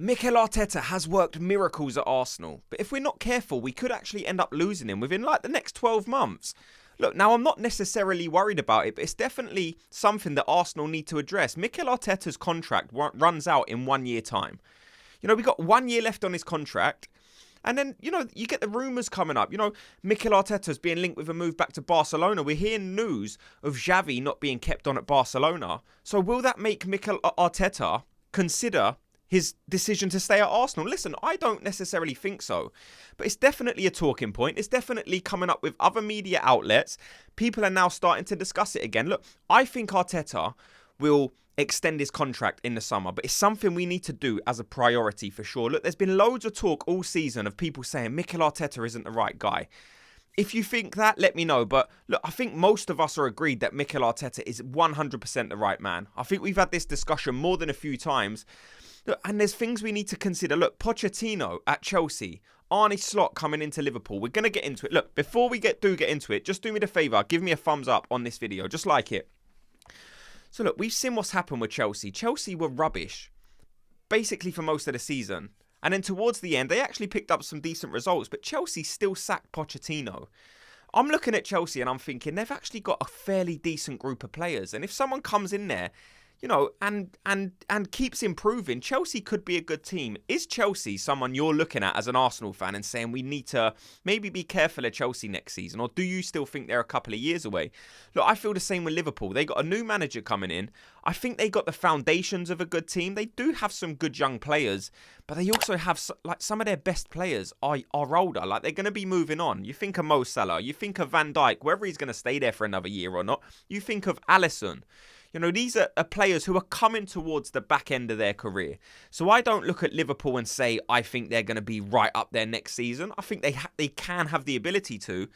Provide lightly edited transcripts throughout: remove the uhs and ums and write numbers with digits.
Mikel Arteta has worked miracles at Arsenal, but if we're not careful, we could actually end up losing him within like the next 12 months. Look, now I'm not necessarily worried about it, but it's definitely something that Arsenal need to address. Mikel Arteta's contract runs out in 1 year time. We've got 1 year left on his contract. And then, you get the rumours coming up. Mikel Arteta's being linked with a move back to Barcelona. We're hearing news of Xavi not being kept on at Barcelona. So will that make Mikel Arteta consider his decision to stay at Arsenal? Listen, I don't necessarily think so, but it's definitely a talking point. It's definitely coming up with other media outlets. People are now starting to discuss it again. Look, I think Arteta will extend his contract in the summer, but it's something we need to do as a priority for sure. Look, there's been loads of talk all season of people saying Mikel Arteta isn't the right guy. If you think that, let me know. But look, I think most of us are agreed that Mikel Arteta is 100% the right man. I think we've had this discussion more than a few times. Look, and there's things we need to consider. Look, Pochettino at Chelsea, Arne Slot coming into Liverpool. We're going to get into it. Look, before we get into it, just do me the favour. Give me a thumbs up on this video. Just like it. So look, we've seen what's happened with Chelsea. Chelsea were rubbish, basically for most of the season. And then towards the end, they actually picked up some decent results. But Chelsea still sacked Pochettino. I'm looking at Chelsea and I'm thinking they've actually got a fairly decent group of players. And if someone comes in there, and keeps improving, Chelsea could be a good team. Is Chelsea someone you're looking at as an Arsenal fan and saying we need to maybe be careful of Chelsea next season? Or do you still think they're a couple of years away? Look, I feel the same with Liverpool. They got a new manager coming in. I think they got the foundations of a good team. They do have some good young players, but they also have some of their best players are older. Like, they're going to be moving on. You think of Mo Salah, you think of Van Dijk, whether he's going to stay there for another year or not. You think of Alisson. These are players who are coming towards the back end of their career. So I don't look at Liverpool and say, I think they're going to be right up there next season. I think they can have the ability to.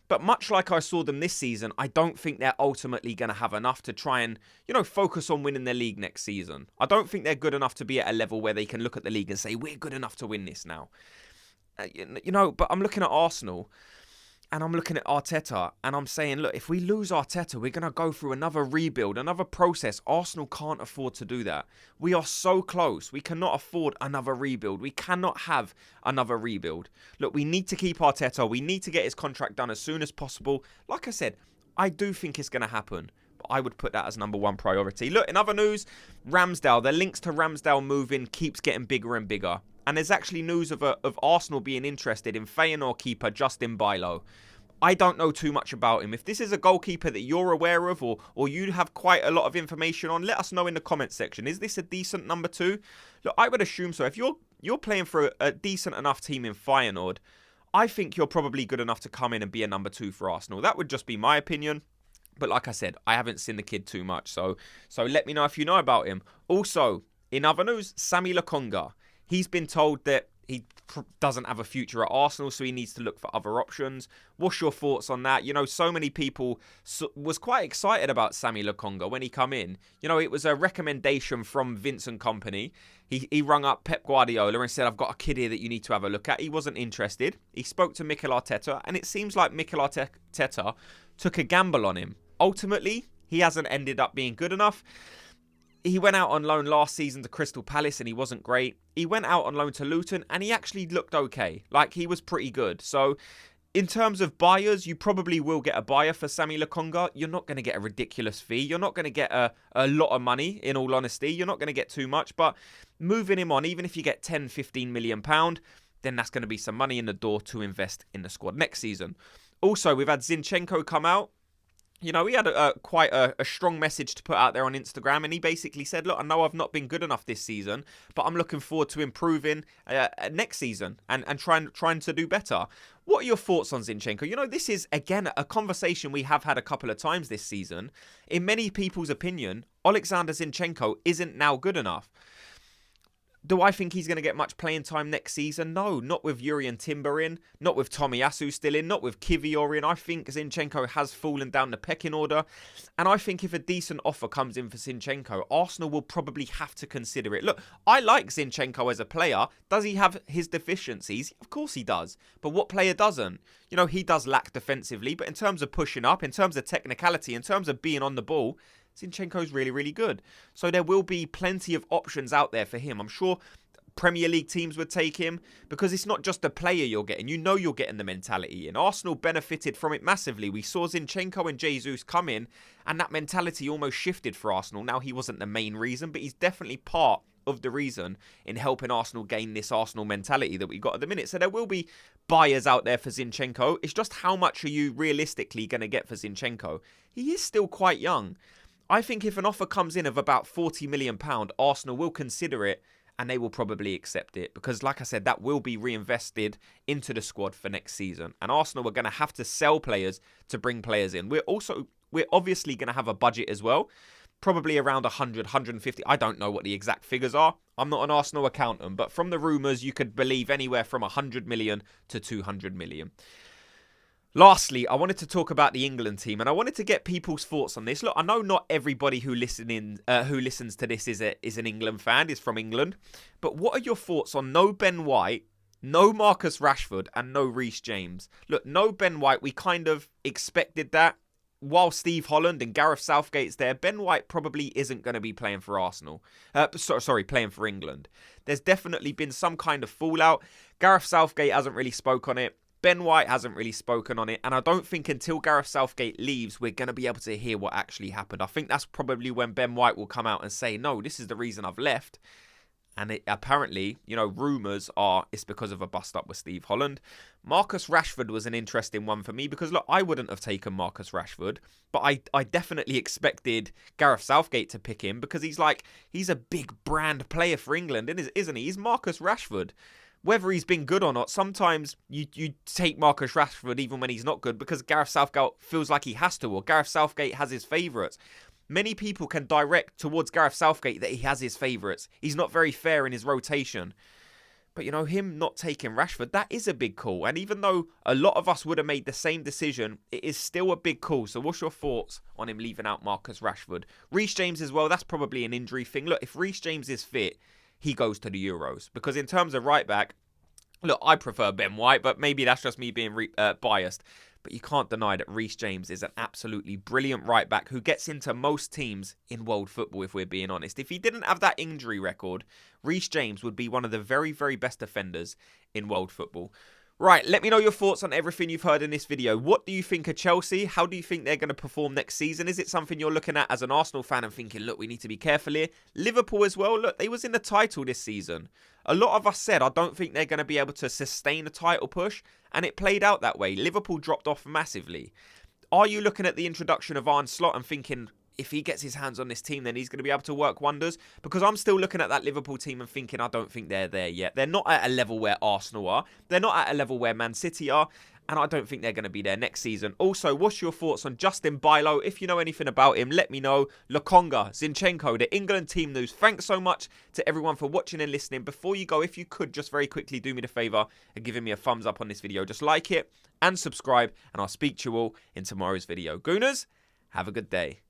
But much like I saw them this season, I don't think they're ultimately going to have enough to try and, focus on winning their league next season. I don't think they're good enough to be at a level where they can look at the league and say, we're good enough to win this now. But I'm looking at Arsenal. And I'm looking at Arteta and I'm saying, look, if we lose Arteta, we're going to go through another rebuild, another process. Arsenal can't afford to do that. We are so close. We cannot afford another rebuild. We cannot have another rebuild. Look, we need to keep Arteta. We need to get his contract done as soon as possible. Like I said, I do think it's going to happen. But I would put that as number one priority. Look, in other news, Ramsdale, the links to Ramsdale moving keeps getting bigger and bigger. And there's actually news of Arsenal being interested in Feyenoord keeper Justin Bijlow. I don't know too much about him. If this is a goalkeeper that you're aware of or you have quite a lot of information on, let us know in the comments section. Is this a decent number two? Look, I would assume so. If you're playing for a decent enough team in Feyenoord, I think you're probably good enough to come in and be a number two for Arsenal. That would just be my opinion. But like I said, I haven't seen the kid too much. So let me know if you know about him. Also, in other news, Sammy Lokonga. He's been told that he doesn't have a future at Arsenal, so he needs to look for other options. What's your thoughts on that? So many people was quite excited about Sammy Lokonga when he come in. It was a recommendation from Vincent Kompany. He rung up Pep Guardiola and said, I've got a kid here that you need to have a look at. He wasn't interested. He spoke to Mikel Arteta, and it seems like Mikel Arteta took a gamble on him. Ultimately, he hasn't ended up being good enough. He went out on loan last season to Crystal Palace and he wasn't great. He went out on loan to Luton and he actually looked okay. Like, he was pretty good. So, in terms of buyers, you probably will get a buyer for Sammy Lokonga. You're not going to get a ridiculous fee. You're not going to get a lot of money, in all honesty. You're not going to get too much. But moving him on, even if you get 10, 15 million pound, then that's going to be some money in the door to invest in the squad next season. Also, we've had Zinchenko come out. He had quite a strong message to put out there on Instagram, and he basically said, look, I know I've not been good enough this season, but I'm looking forward to improving next season and trying to do better. What are your thoughts on Zinchenko? This is, again, a conversation we have had a couple of times this season. In many people's opinion, Alexander Zinchenko isn't now good enough. Do I think he's going to get much playing time next season? No, not with Jurriën Timber in, not with Tomiyasu still in, not with Kivior in. I think Zinchenko has fallen down the pecking order. And I think if a decent offer comes in for Zinchenko, Arsenal will probably have to consider it. Look, I like Zinchenko as a player. Does he have his deficiencies? Of course he does. But what player doesn't? He does lack defensively. But in terms of pushing up, in terms of technicality, in terms of being on the ball, Zinchenko's really, really good. So there will be plenty of options out there for him. I'm sure Premier League teams would take him, because it's not just the player you're getting. You know you're getting the mentality in. Arsenal benefited from it massively. We saw Zinchenko and Jesus come in, and that mentality almost shifted for Arsenal. Now, he wasn't the main reason, but he's definitely part of the reason in helping Arsenal gain this Arsenal mentality that we got at the minute. So there will be buyers out there for Zinchenko. It's just how much are you realistically going to get for Zinchenko? He is still quite young. I think if an offer comes in of about £40 million, Arsenal will consider it, and they will probably accept it, because like I said, that will be reinvested into the squad for next season. And Arsenal are going to have to sell players to bring players in. We're obviously going to have a budget as well, probably around 100, 150. I don't know what the exact figures are. I'm not an Arsenal accountant, but from the rumours, you could believe anywhere from 100 million to 200 million. Lastly, I wanted to talk about the England team, and I wanted to get people's thoughts on this. Look, I know not everybody who listens to this is an England fan, is from England, but what are your thoughts on no Ben White, no Marcus Rashford, and no Reece James? Look, no Ben White, we kind of expected that. While Steve Holland and Gareth Southgate's there, Ben White probably isn't going to be playing for Arsenal. Playing for England. There's definitely been some kind of fallout. Gareth Southgate hasn't really spoke on it. Ben White hasn't really spoken on it, and I don't think until Gareth Southgate leaves, we're going to be able to hear what actually happened. I think that's probably when Ben White will come out and say, no, this is the reason I've left. And apparently, rumours are it's because of a bust-up with Steve Holland. Marcus Rashford was an interesting one for me, because, look, I wouldn't have taken Marcus Rashford, but I definitely expected Gareth Southgate to pick him, because he's a big brand player for England, isn't he? He's Marcus Rashford. Whether he's been good or not, sometimes you take Marcus Rashford even when he's not good, because Gareth Southgate feels like he has to, or Gareth Southgate has his favourites. Many people can direct towards Gareth Southgate that he has his favourites. He's not very fair in his rotation. But, him not taking Rashford, that is a big call. And even though a lot of us would have made the same decision, it is still a big call. So what's your thoughts on him leaving out Marcus Rashford? Reece James as well, that's probably an injury thing. Look, if Reece James is fit, he goes to the Euros. Because in terms of right back, look, I prefer Ben White, but maybe that's just me being biased. But you can't deny that Reece James is an absolutely brilliant right back who gets into most teams in world football, if we're being honest. If he didn't have that injury record, Reece James would be one of the very, very best defenders in world football. Right, let me know your thoughts on everything you've heard in this video. What do you think of Chelsea? How do you think they're going to perform next season? Is it something you're looking at as an Arsenal fan and thinking, look, we need to be careful here? Liverpool as well. Look, they was in the title this season. A lot of us said, I don't think they're going to be able to sustain a title push, and it played out that way. Liverpool dropped off massively. Are you looking at the introduction of Arne Slot and thinking, if he gets his hands on this team, then he's going to be able to work wonders? Because I'm still looking at that Liverpool team and thinking, I don't think they're there yet. They're not at a level where Arsenal are. They're not at a level where Man City are. And I don't think they're going to be there next season. Also, what's your thoughts on Justin Bijlow? If you know anything about him, let me know. Lokonga, Zinchenko, the England team news. Thanks so much to everyone for watching and listening. Before you go, if you could just very quickly do me the favour of giving me a thumbs up on this video. Just like it and subscribe. And I'll speak to you all in tomorrow's video. Gooners, have a good day.